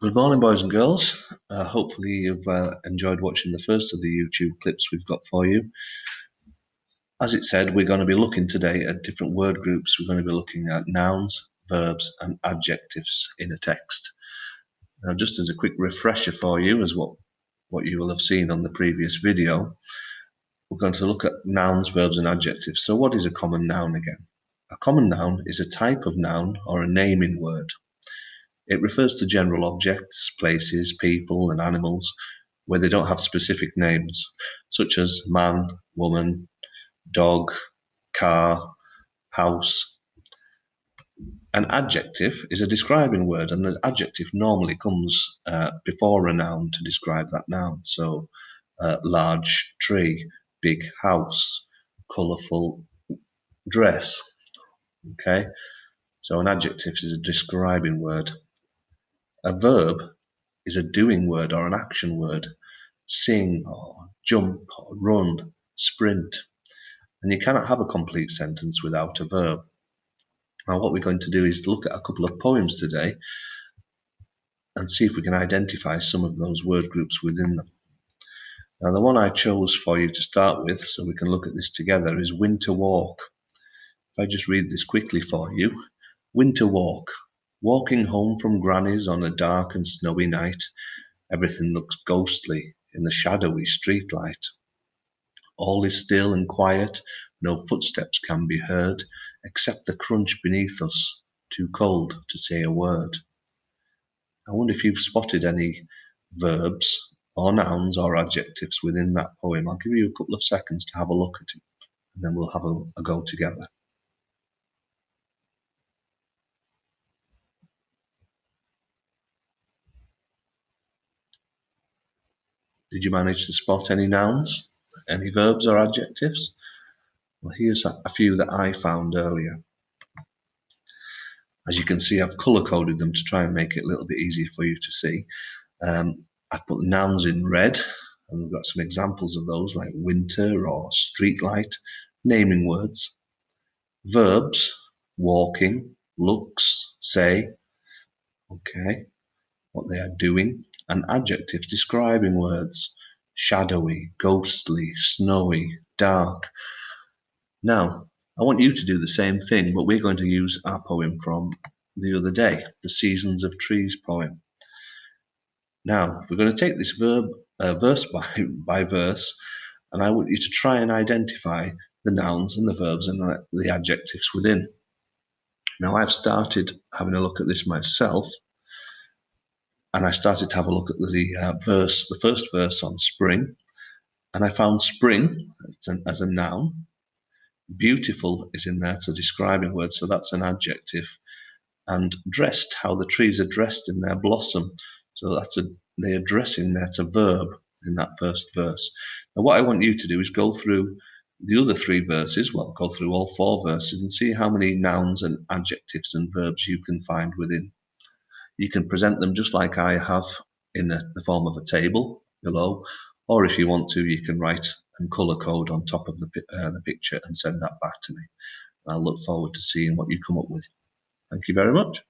Good morning, boys and girls. Hopefully you've enjoyed watching the first of the YouTube clips we've got for you. As it said, we're going to be looking today at different word groups. We're going to be looking at nouns, verbs and adjectives in a text. Now, just as a quick refresher for you, as what you will have seen on the previous video, we're going to look at nouns, verbs and adjectives. So what is a common noun again? A common noun is a type of noun or a naming word. It refers to general objects, places, people and animals where they don't have specific names, such as man, woman, dog, car, house. An adjective is a describing word, and the adjective normally comes before a noun to describe that noun. So large tree, big house, colourful dress. Okay, so an adjective is a describing word. A verb is a doing word or an action word. Sing or jump or run, sprint. And you cannot have a complete sentence without a verb. Now what we're going to do is look at a couple of poems today and see if we can identify some of those word groups within them. Now the one I chose for you to start with, so we can look at this together, is winter walk. If I just read this quickly for you. Winter walk. Walking home from granny's on a dark and snowy night. Everything looks ghostly in the shadowy streetlight. All is still and quiet, no footsteps can be heard, except the crunch beneath us, too cold to say a word. I wonder if you've spotted any verbs or nouns or adjectives within that poem. I'll give you a couple of seconds to have a look at it, and then we'll have a go together. Did you manage to spot any nouns, any verbs or adjectives? Well, here's a few that I found earlier. As you can see, I've color-coded them to try and make it a little bit easier for you to see. I've put nouns in red, and we've got some examples of those like winter or streetlight, naming words. Verbs, walking, looks, say, okay, what they are doing. And adjectives, describing words, shadowy, ghostly, snowy, dark. Now, I want you to do the same thing, but we're going to use our poem from the other day, the Seasons of Trees poem. Now, if we're going to take this verse by verse, and I want you to try and identify the nouns and the verbs and the adjectives within. Now, I've started having a look at this myself, and I started to have a look at the first verse on spring, and I found spring as a noun. Beautiful is in there, it's a describing word, so that's an adjective. And dressed, how the trees are dressed in their blossom, so they are dressing, that's a verb in that first verse. Now what I want you to do is go through the other three verses, go through all four verses and see how many nouns and adjectives and verbs you can find within. You can present them just like I have in the form of a table below, or if you want to, you can write and color code on top of the picture and send that back to me. I'll look forward to seeing what you come up with. Thank you very much.